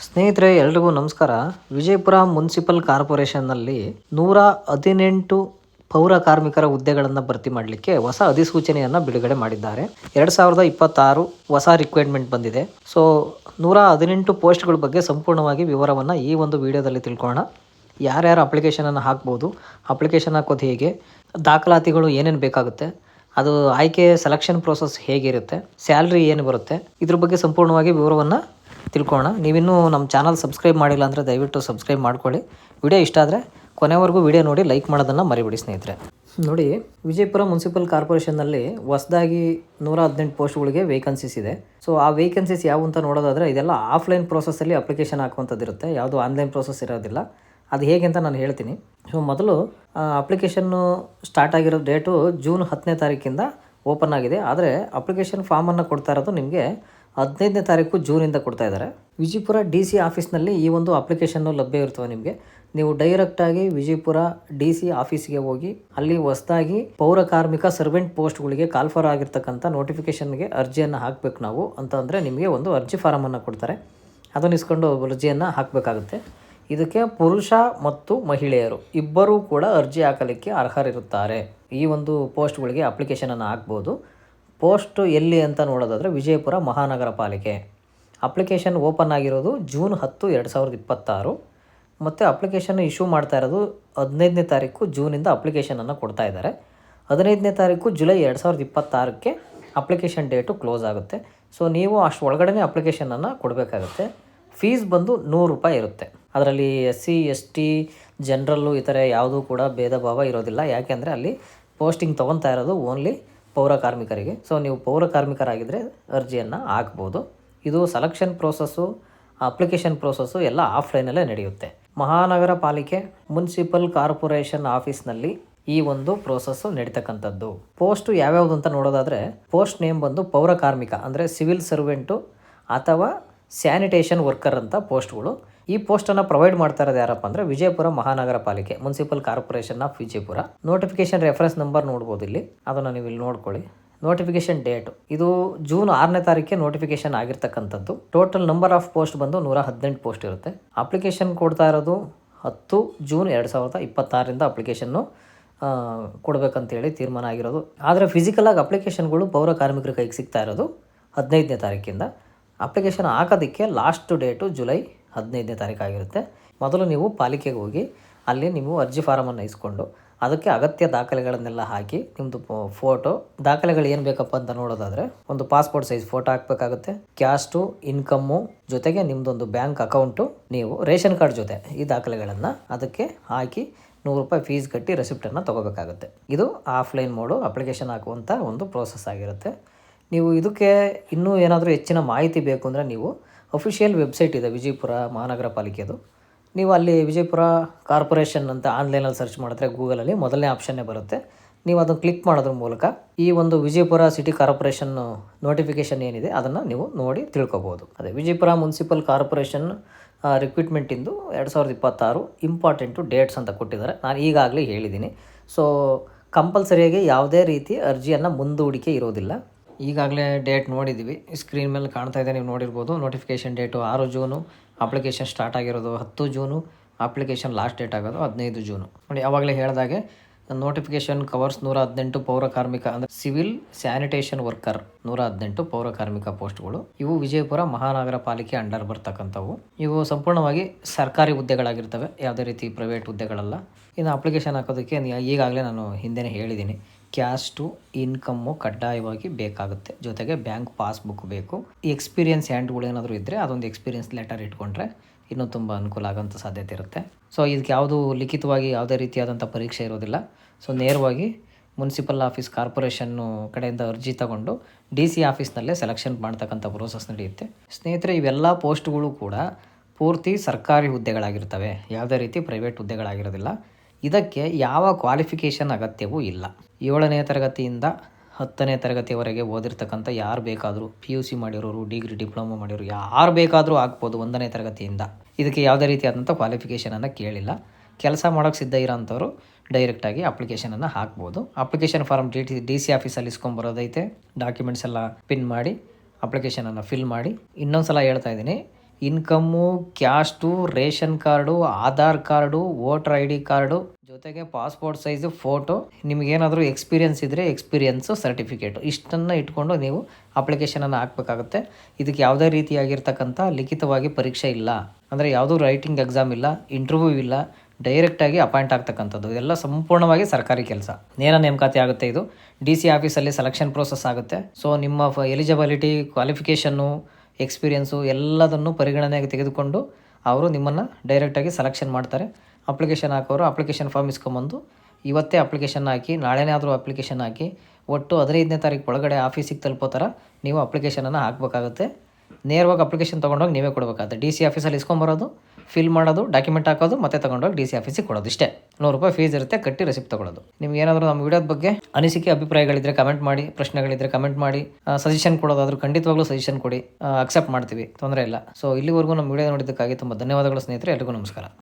ಸ್ನೇಹಿತರೆ ಎಲ್ರಿಗೂ ನಮಸ್ಕಾರ. ವಿಜಯಪುರ ಮುನ್ಸಿಪಲ್ ಕಾರ್ಪೊರೇಷನ್ನಲ್ಲಿ 118 ಪೌರ ಕಾರ್ಮಿಕರ ಹುದ್ದೆಗಳನ್ನು ಭರ್ತಿ ಮಾಡಲಿಕ್ಕೆ ಹೊಸ ಅಧಿಸೂಚನೆಯನ್ನು ಬಿಡುಗಡೆ ಮಾಡಿದ್ದಾರೆ. 2026 ಹೊಸ ರಿಕ್ವೈರ್ಮೆಂಟ್ ಬಂದಿದೆ. ಸೊ 118 ಪೋಸ್ಟ್ಗಳ ಬಗ್ಗೆ ಸಂಪೂರ್ಣವಾಗಿ ವಿವರವನ್ನು ಈ ಒಂದು ವಿಡಿಯೋದಲ್ಲಿ ತಿಳ್ಕೊಳ್ಳೋಣ. ಯಾರ್ಯಾರು ಅಪ್ಲಿಕೇಶನನ್ನು ಹಾಕ್ಬೋದು, ಅಪ್ಲಿಕೇಶನ್ ಹಾಕೋದು ಹೇಗೆ, ದಾಖಲಾತಿಗಳು ಏನೇನು ಬೇಕಾಗುತ್ತೆ, ಅದು ಆಯ್ಕೆ ಸೆಲೆಕ್ಷನ್ ಪ್ರೋಸೆಸ್ ಹೇಗಿರುತ್ತೆ, ಸ್ಯಾಲ್ರಿ ಏನು ಬರುತ್ತೆ, ಇದ್ರ ಬಗ್ಗೆ ಸಂಪೂರ್ಣವಾಗಿ ವಿವರವನ್ನು ತಿಳ್ಕೊಳ್ಳೋಣ. ನೀವಿನ್ನೂ ನಮ್ಮ ಚಾನಲ್ ಸಬ್ಸ್ಕ್ರೈಬ್ ಮಾಡಿಲ್ಲ ಅಂದರೆ ದಯವಿಟ್ಟು ಸಬ್ಸ್ಕ್ರೈಬ್ ಮಾಡ್ಕೊಳ್ಳಿ. ವಿಡಿಯೋ ಇಷ್ಟ ಆದರೆ ಕೊನೆವರೆಗೂ ವಿಡಿಯೋ ನೋಡಿ ಲೈಕ್ ಮಾಡೋದನ್ನು ಮರಿಬೇಡಿ ಸ್ನೇಹಿತರೆ. ನೋಡಿ, ವಿಜಯಪುರ ಮುನ್ಸಿಪಲ್ ಕಾರ್ಪೊರೇಷನ್ನಲ್ಲಿ ಹೊಸದಾಗಿ 118 ಪೋಸ್ಟ್ಗಳಿಗೆ ವೇಕನ್ಸೀಸ್ ಇದೆ. ಸೊ ಆ ವೇಕನ್ಸೀಸ್ ಯಾವ ಅಂತ ನೋಡೋದಾದರೆ ಇದೆಲ್ಲ ಆಫ್ಲೈನ್ ಪ್ರೋಸೆಸ್ಸಲ್ಲಿ ಅಪ್ಲಿಕೇಶನ್ ಹಾಕುವಂಥದ್ದು ಇರುತ್ತೆ, ಯಾವುದು ಆನ್ಲೈನ್ ಪ್ರೋಸೆಸ್ ಇರೋದಿಲ್ಲ. ಅದು ಹೇಗೆ ಅಂತ ನಾನು ಹೇಳ್ತೀನಿ. ಸೊ ಮೊದಲು ಅಪ್ಲಿಕೇಶನ್ನು ಸ್ಟಾರ್ಟ್ ಆಗಿರೋ ಡೇಟು ಜೂನ್ 10ನೇ ತಾರೀಕಿಂದ ಓಪನ್ ಆಗಿದೆ. ಆದರೆ ಅಪ್ಲಿಕೇಶನ್ ಫಾರ್ಮನ್ನು ಕೊಡ್ತಾ ಇರೋದು ನಿಮಗೆ 15ನೇ ತಾರೀಕು ಜೂನಿಂದ ಕೊಡ್ತಾ ಇದ್ದಾರೆ. ವಿಜಯಪುರ DC ಆಫೀಸ್ನಲ್ಲಿ ಈ ಒಂದು ಅಪ್ಲಿಕೇಶನ್ನು ಲಭ್ಯ ಇರ್ತವೆ ನಿಮಗೆ. ನೀವು ಡೈರೆಕ್ಟಾಗಿ ವಿಜಯಪುರ DC ಆಫೀಸ್ಗೆ ಹೋಗಿ ಅಲ್ಲಿ ಹೊಸದಾಗಿ ಪೌರ ಕಾರ್ಮಿಕ ಸರ್ವೆಂಟ್ ಪೋಸ್ಟ್ಗಳಿಗೆ ಕಾಲ್ಫರ್ ಆಗಿರ್ತಕ್ಕಂಥ ನೋಟಿಫಿಕೇಷನ್ಗೆ ಅರ್ಜಿಯನ್ನು ಹಾಕಬೇಕು ನಾವು ಅಂತಂದರೆ ನಿಮಗೆ ಒಂದು ಅರ್ಜಿ ಫಾರಮನ್ನು ಕೊಡ್ತಾರೆ. ಅದನ್ನು ಇಸ್ಕೊಂಡು ಅರ್ಜಿಯನ್ನು ಹಾಕಬೇಕಾಗುತ್ತೆ. ಇದಕ್ಕೆ ಪುರುಷ ಮತ್ತು ಮಹಿಳೆಯರು ಇಬ್ಬರೂ ಕೂಡ ಅರ್ಜಿ ಹಾಕಲಿಕ್ಕೆ ಅರ್ಹರಿರುತ್ತಾರೆ. ಈ ಒಂದು ಪೋಸ್ಟ್ಗಳಿಗೆ ಅಪ್ಲಿಕೇಶನನ್ನು ಹಾಕ್ಬೋದು. ಪೋಸ್ಟ್ ಎಲ್ಲಿ ಅಂತ ನೋಡೋದಾದರೆ ವಿಜಯಪುರ ಮಹಾನಗರ ಪಾಲಿಕೆ. ಅಪ್ಲಿಕೇಶನ್ ಓಪನ್ ಆಗಿರೋದು ಜೂನ್ 10, 2026 ಮತ್ತು ಅಪ್ಲಿಕೇಶನ್ ಇಶ್ಯೂ ಮಾಡ್ತಾ ಇರೋದು 15ನೇ ತಾರೀಕು ಜೂನಿಂದ ಅಪ್ಲಿಕೇಶನನ್ನು ಕೊಡ್ತಾ ಇದ್ದಾರೆ. 15ನೇ ತಾರೀಕು ಜುಲೈ 2026ಕ್ಕೆ ಅಪ್ಲಿಕೇಶನ್ ಡೇಟು ಕ್ಲೋಸ್ ಆಗುತ್ತೆ. ಸೊ ನೀವು ಅಷ್ಟು ಒಳಗಡೆ ಅಪ್ಲಿಕೇಶನನ್ನು ಕೊಡಬೇಕಾಗುತ್ತೆ. ಫೀಸ್ ಬಂದು 100 ರೂಪಾಯಿ ಇರುತ್ತೆ. ಅದರಲ್ಲಿ SC ST ಜನರಲ್ಲು ಈ ಥರ ಯಾವುದೂ ಕೂಡ ಭೇದ ಭಾವ ಇರೋದಿಲ್ಲ. ಯಾಕೆಂದರೆ ಅಲ್ಲಿ ಪೋಸ್ಟಿಂಗ್ ತೊಗೊತಾ ಇರೋದು ಓನ್ಲಿ ಪೌರ ಕಾರ್ಮಿಕರಿಗೆ. ಸೊ ನೀವು ಪೌರ ಕಾರ್ಮಿಕರಾಗಿದ್ದರೆ ಅರ್ಜಿಯನ್ನು ಹಾಕ್ಬೋದು. ಇದು ಸೆಲೆಕ್ಷನ್ ಪ್ರೋಸೆಸ್ಸು, ಅಪ್ಲಿಕೇಶನ್ ಪ್ರೋಸೆಸ್ಸು ಎಲ್ಲ ಆಫ್ಲೈನಲ್ಲೇ ನಡೆಯುತ್ತೆ. ಮಹಾನಗರ ಪಾಲಿಕೆ ಮುನ್ಸಿಪಲ್ ಕಾರ್ಪೊರೇಷನ್ ಆಫೀಸ್ನಲ್ಲಿ ಈ ಒಂದು ಪ್ರೋಸೆಸ್ಸು ನಡೀತಕ್ಕಂಥದ್ದು. ಪೋಸ್ಟು ಯಾವ್ಯಾವುದು ಅಂತ ನೋಡೋದಾದರೆ ಪೋಸ್ಟ್ ನೇಮ್ ಬಂದು ಪೌರ ಕಾರ್ಮಿಕ ಅಂದರೆ ಸಿವಿಲ್ ಸರ್ವೆಂಟು ಅಥವಾ ಸ್ಯಾನಿಟೇಷನ್ ವರ್ಕರ್ ಅಂತ ಪೋಸ್ಟ್ಗಳು. ಈ ಪೋಸ್ಟನ್ನು ಪ್ರೊವೈಡ್ ಮಾಡ್ತಾ ಇರೋದು ಯಾರಪ್ಪ ಅಂದರೆ ವಿಜಯಪುರ ಮಹಾನಗರ ಪಾಲಿಕೆ municipal corporation of Vijayapura. Notification reference number ನೋಡ್ಬೋದು ಇಲ್ಲಿ, ಅದನ್ನು ನೀವು ಇಲ್ಲಿ ನೋಡ್ಕೊಳ್ಳಿ. ನೋಟಿಫಿಕೇಶನ್ ಡೇಟು ಇದು ಜೂನ್ 6ನೇ ತಾರೀಕಿಗೆ ನೋಟಿಫಿಕೇಶನ್ ಆಗಿರ್ತಕ್ಕಂಥದ್ದು. ಟೋಟಲ್ ನಂಬರ್ ಆಫ್ ಪೋಸ್ಟ್ ಬಂದು 118 ಪೋಸ್ಟ್ ಇರುತ್ತೆ. ಅಪ್ಲಿಕೇಶನ್ ಕೊಡ್ತಾ ಇರೋದು 10 ಜೂನ್ 2026ರಿಂದ ಅಪ್ಲಿಕೇಶನ್ನು ಕೊಡಬೇಕಂತೇಳಿ ತೀರ್ಮಾನ ಆಗಿರೋದು. ಆದರೆ ಫಿಸಿಕಲಾಗಿ ಅಪ್ಲಿಕೇಶನ್ಗಳು ಪೌರ ಕಾರ್ಮಿಕರ ಕೈಗೆ ಸಿಗ್ತಾ ಇರೋದು 15ನೇ ತಾರೀಕಿಂದ. ಅಪ್ಲಿಕೇಶನ್ ಹಾಕೋದಕ್ಕೆ ಲಾಸ್ಟ್ ಡೇಟು ಜುಲೈ 15ನೇ ತಾರೀಕು ಆಗಿರುತ್ತೆ. ಮೊದಲು ನೀವು ಪಾಲಿಕೆಗೆ ಹೋಗಿ ಅಲ್ಲಿ ನೀವು ಅರ್ಜಿ ಫಾರಮನ್ನು ಇಸ್ಕೊಂಡು ಅದಕ್ಕೆ ಅಗತ್ಯ ದಾಖಲೆಗಳನ್ನೆಲ್ಲ ಹಾಕಿ ನಿಮ್ಮದು ಫೋಟೋ ದಾಖಲೆಗಳು ಏನು ಬೇಕಪ್ಪ ಅಂತ ನೋಡೋದಾದರೆ ಒಂದು ಪಾಸ್ಪೋರ್ಟ್ ಸೈಜ್ ಫೋಟೋ ಹಾಕಬೇಕಾಗುತ್ತೆ, ಕ್ಯಾಸ್ಟು, ಇನ್ಕಮ್ಮು ಜೊತೆಗೆ ನಿಮ್ಮದೊಂದು ಬ್ಯಾಂಕ್ ಅಕೌಂಟು, ನೀವು ರೇಷನ್ ಕಾರ್ಡ್ ಜೊತೆ ಈ ದಾಖಲೆಗಳನ್ನು ಅದಕ್ಕೆ ಹಾಕಿ 100 ರೂಪಾಯಿ ಫೀಸ್ ಕಟ್ಟಿ ರೆಸಿಪ್ಟನ್ನು ತೊಗೋಬೇಕಾಗುತ್ತೆ. ಇದು ಆಫ್ಲೈನ್ ಮೋಡು ಅಪ್ಲಿಕೇಶನ್ ಹಾಕುವಂಥ ಒಂದು ಪ್ರೋಸೆಸ್ ಆಗಿರುತ್ತೆ. ನೀವು ಇದಕ್ಕೆ ಇನ್ನೂ ಏನಾದರೂ ಹೆಚ್ಚಿನ ಮಾಹಿತಿ ಬೇಕು ಅಂದರೆ ನೀವು ಅಫಿಷಿಯಲ್ ವೆಬ್ಸೈಟ್ ಇದೆ ವಿಜಯಪುರ ಮಹಾನಗರ ಪಾಲಿಕೆದು. ನೀವು ಅಲ್ಲಿ ವಿಜಯಪುರ ಕಾರ್ಪೊರೇಷನ್ ಅಂತ ಆನ್ಲೈನಲ್ಲಿ ಸರ್ಚ್ ಮಾಡಿದ್ರೆ ಗೂಗಲಲ್ಲಿ ಮೊದಲನೇ ಆಪ್ಷನ್ನೇ ಬರುತ್ತೆ. ನೀವು ಅದನ್ನು ಕ್ಲಿಕ್ ಮಾಡೋದ್ರ ಮೂಲಕ ಈ ಒಂದು ವಿಜಯಪುರ ಸಿಟಿ ಕಾರ್ಪೊರೇಷನ್ ನೋಟಿಫಿಕೇಷನ್ ಏನಿದೆ ಅದನ್ನು ನೀವು ನೋಡಿ ತಿಳ್ಕೊಬೋದು. ಅದೇ ವಿಜಯಪುರ ಮುನ್ಸಿಪಲ್ ಕಾರ್ಪೊರೇಷನ್ ರಿಕ್ರೂಟ್ಮೆಂಟಿಂದು 2026 ಇಂಪಾರ್ಟೆಂಟು ಡೇಟ್ಸ್ ಅಂತ ಕೊಟ್ಟಿದ್ದಾರೆ. ನಾನು ಈಗಾಗಲೇ ಹೇಳಿದ್ದೀನಿ. ಸೊ ಕಂಪಲ್ಸರಿಯಾಗಿ ಯಾವುದೇ ರೀತಿ ಅರ್ಜಿಯನ್ನು ಮುಂದೂಡಿಕೆ ಇರೋದಿಲ್ಲ. ಈಗಾಗಲೇ ಡೇಟ್ ನೋಡಿದ್ದೀವಿ, ಸ್ಕ್ರೀನ್ ಮೇಲೆ ಕಾಣ್ತಾ ಇದೆ, ನೀವು ನೋಡಿರ್ಬೋದು. Notification date 6 June, application start ಆಗಿರೋದು 10 ಜೂನು, ಅಪ್ಲಿಕೇಶನ್ ಲಾಸ್ಟ್ ಡೇಟ್ ಆಗೋದು 15 ಜೂನು. ನೋಡಿ, ಆವಾಗಲೇ ಹೇಳಿದಾಗೆ ನೋಟಿಫಿಕೇಷನ್ ಕವರ್ಸ್ 118 ಪೌರ ಕಾರ್ಮಿಕ ಅಂದರೆ ಸಿವಿಲ್ ಸ್ಯಾನಿಟೇಷನ್ ವರ್ಕರ್ 118 ಪೌರ ಕಾರ್ಮಿಕ ಪೋಸ್ಟ್ಗಳು. ಇವು ವಿಜಯಪುರ ಮಹಾನಗರ ಪಾಲಿಕೆ ಅಂಡರ್ ಬರ್ತಕ್ಕಂಥವು. ಇವು ಸಂಪೂರ್ಣವಾಗಿ ಸರ್ಕಾರಿ ಹುದ್ದೆಗಳಾಗಿರ್ತವೆ, ಯಾವುದೇ ರೀತಿ ಪ್ರೈವೇಟ್ ಹುದ್ದೆಗಳಲ್ಲ. ಇನ್ನು ಅಪ್ಲಿಕೇಶನ್ ಹಾಕೋದಕ್ಕೆ ಈಗಾಗಲೇ ನಾನು ಹಿಂದೆನೇ ಹೇಳಿದ್ದೀನಿ, ಕ್ಯಾಸ್ಟು, ಇನ್ಕಮ್ಮು ಕಡ್ಡಾಯವಾಗಿ ಬೇಕಾಗುತ್ತೆ. ಜೊತೆಗೆ ಬ್ಯಾಂಕ್ ಪಾಸ್ಬುಕ್ ಬೇಕು. ಈ ಎಕ್ಸ್ಪೀರಿಯನ್ಸ್ ಹ್ಯಾಂಡ್ಗಳು ಏನಾದರೂ ಇದ್ದರೆ ಅದೊಂದು ಎಕ್ಸ್ಪೀರಿಯನ್ಸ್ ಲೆಟರ್ ಇಟ್ಕೊಂಡ್ರೆ ಇನ್ನೂ ತುಂಬ ಅನುಕೂಲ ಆಗೋಂಥ ಸಾಧ್ಯತೆ ಇರುತ್ತೆ. ಸೊ ಇದಕ್ಕೆ ಯಾವುದು ಲಿಖಿತವಾಗಿ ಯಾವುದೇ ರೀತಿಯಾದಂಥ ಪರೀಕ್ಷೆ ಇರೋದಿಲ್ಲ. ಸೊ ನೇರವಾಗಿ ಮುನ್ಸಿಪಲ್ ಆಫೀಸ್ ಕಾರ್ಪೊರೇಷನ್ನು ಕಡೆಯಿಂದ ಅರ್ಜಿ ತಗೊಂಡು DC ಆಫೀಸ್ನಲ್ಲೇ ಸೆಲೆಕ್ಷನ್ ಮಾಡ್ತಕ್ಕಂಥ ಪ್ರೋಸೆಸ್ ನಡೆಯುತ್ತೆ. ಸ್ನೇಹಿತರೆ, ಇವೆಲ್ಲ ಪೋಸ್ಟ್ಗಳು ಕೂಡ ಪೂರ್ತಿ ಸರ್ಕಾರಿ ಹುದ್ದೆಗಳಾಗಿರ್ತವೆ, ಯಾವುದೇ ರೀತಿ ಪ್ರೈವೇಟ್ ಹುದ್ದೆಗಳಾಗಿರೋದಿಲ್ಲ. ಇದಕ್ಕೆ ಯಾವ ಕ್ವಾಲಿಫಿಕೇಷನ್ ಅಗತ್ಯವೂ ಇಲ್ಲ. 7ನೇ ತರಗತಿಯಿಂದ 10ನೇ ತರಗತಿಯವರೆಗೆ ಓದಿರ್ತಕ್ಕಂಥ ಯಾರು ಬೇಕಾದರೂ, PUC ಮಾಡಿರೋರು, ಡಿಗ್ರಿ ಡಿಪ್ಲೊಮಾ ಮಾಡಿರೋರು ಯಾರು ಬೇಕಾದರೂ ಆಗ್ಬೋದು 1ನೇ ತರಗತಿಯಿಂದ. ಇದಕ್ಕೆ ಯಾವುದೇ ರೀತಿಯಾದಂಥ ಕ್ವಾಲಿಫಿಕೇಷನನ್ನು ಕೇಳಿಲ್ಲ. ಕೆಲಸ ಮಾಡೋಕ್ಕೆ ಸಿದ್ಧ ಇರೋಂಥವ್ರು ಡೈರೆಕ್ಟಾಗಿ ಅಪ್ಲಿಕೇಶನನ್ನು ಹಾಕ್ಬೋದು. ಅಪ್ಲಿಕೇಶನ್ ಫಾರ್ಮ್ DC ಆಫೀಸಲ್ಲಿ ಇಸ್ಕೊಂಬರೋದೈತೆ. ಡಾಕ್ಯುಮೆಂಟ್ಸ್ ಎಲ್ಲ ಪಿನ್ ಮಾಡಿ ಅಪ್ಲಿಕೇಶನನ್ನು ಫಿಲ್ ಮಾಡಿ. ಇನ್ನೊಂದು ಸಲ ಹೇಳ್ತಾ ಇದ್ದೀನಿ, income, caste, ration card, Aadhaar card, voter I D card, ಜೊತೆಗೆ ಪಾಸ್ಪೋರ್ಟ್ ಸೈಜು ಫೋಟೋ, ನಿಮಗೇನಾದರೂ ಎಕ್ಸ್ಪೀರಿಯನ್ಸ್ ಇದ್ದರೆ ಎಕ್ಸ್ಪೀರಿಯನ್ಸು ಸರ್ಟಿಫಿಕೇಟು ಇಷ್ಟನ್ನು ಇಟ್ಕೊಂಡು ನೀವು ಅಪ್ಲಿಕೇಶನನ್ನು ಹಾಕಬೇಕಾಗುತ್ತೆ. ಇದಕ್ಕೆ ಯಾವುದೇ ರೀತಿಯಾಗಿರ್ತಕ್ಕಂಥ ಲಿಖಿತವಾಗಿ ಪರೀಕ್ಷೆ ಇಲ್ಲ, ಅಂದರೆ ಯಾವುದೂ ರೈಟಿಂಗ್ ಎಕ್ಸಾಮ್ ಇಲ್ಲ, ಇಂಟರ್ವ್ಯೂ ಇಲ್ಲ, ಡೈರೆಕ್ಟಾಗಿ ಅಪಾಯಿಂಟ್ ಆಗ್ತಕ್ಕಂಥದ್ದು. ಇದೆಲ್ಲ ಸಂಪೂರ್ಣವಾಗಿ ಸರ್ಕಾರಿ ಕೆಲಸ, ನೇರ ನೇಮಕಾತಿ ಆಗುತ್ತೆ. ಇದು DC ಆಫೀಸಲ್ಲಿ ಸೆಲೆಕ್ಷನ್ ಪ್ರೋಸೆಸ್ ಆಗುತ್ತೆ. ಸೊ ನಿಮ್ಮ ಎಲಿಜಿಬಿಲಿಟಿ, ಕ್ವಾಲಿಫಿಕೇಷನ್ನು, ಎಕ್ಸ್ಪೀರಿಯನ್ಸು ಎಲ್ಲದನ್ನು ಪರಿಗಣನೆಗೆ ತೆಗೆದುಕೊಂಡು ಅವರು ನಿಮ್ಮನ್ನು ಡೈರೆಕ್ಟಾಗಿ ಸೆಲೆಕ್ಷನ್ ಮಾಡ್ತಾರೆ. ಅಪ್ಲಿಕೇಶನ್ ಹಾಕೋರು ಅಪ್ಲಿಕೇಶನ್ ಫಾರ್ಮ್ ಇಸ್ಕೊಂಬಂದು ಇವತ್ತೇ ಅಪ್ಲಿಕೇಶನ್ ಹಾಕಿ, ನಾಳೆನೇ ಆದರೂ ಅಪ್ಲಿಕೇಶನ್ ಹಾಕಿ, ಒಟ್ಟು 15ನೇ ತಾರೀಕು ಒಳಗಡೆ ಆಫೀಸಿಗೆ ತಲುಪೋ ಥರ ನೀವು ಅಪ್ಲಿಕೇಶನನ್ನು ಹಾಕಬೇಕಾಗುತ್ತೆ. ನೇರವಾಗಿ ಅಪ್ಲಿಕೇಶನ್ ತೊಗೊಂಡೋಗಿ ನೀವೇ ಕೊಡಬೇಕಾಗುತ್ತೆ. DC ಆಫೀಸಲ್ಲಿ ಇಸ್ಕೊಂಬರೋದು, ಫಿಲ್ ಮಾಡೋದು, ಡಾಕ್ಯುಮೆಂಟ್ ಹಾಕೋದು, ಮತ್ತೆ ತೊಗೊಂಡೋಗಿ DC ಆಫೀಸಿಗೆ ಕೊಡೋದು. ಇಷ್ಟೇ, ₹100 ಫೀಸ್ ಇರುತ್ತೆ, ಕಟ್ಟಿ ರೆಸಿಪ್ಟ್ ತೊಗೊಳ್ಳೋದು. ನಿಮ್ಗೆ ಏನಾದರೂ ನಮ್ಮ ವಿಡಿಯೋದ ಬಗ್ಗೆ ಅನಿಸಿಕೆ, ಅಭಿಪ್ರಾಯಗಳಿದ್ದರೆ ಕಮೆಂಟ್ ಮಾಡಿ, ಪ್ರಶ್ನೆಗಳಿದ್ದರೆ ಕಮೆಂಟ್ ಮಾಡಿ, ಸಜೆಷನ್ ಕೊಡೋದಾದರೂ ಖಂಡಿತವಾಗ್ಲೂ ಸಜೆಷನ್ ಕೊಡಿ, ಅಕ್ಸೆಪ್ಟ್ ಮಾಡ್ತೀವಿ, ತೊಂದರೆ ಇಲ್ಲ. ಸೊ ಇಲ್ಲಿವರೆಗೂ ನಮ್ಮ ವಿಡಿಯೋ ನೋಡಿದ್ದಕ್ಕಾಗಿ ತುಂಬ ಧನ್ಯವಾದಗಳು ಸ್ನೇಹಿತರೆ, ಎಲ್ರಿಗೂ ನಮಸ್ಕಾರ.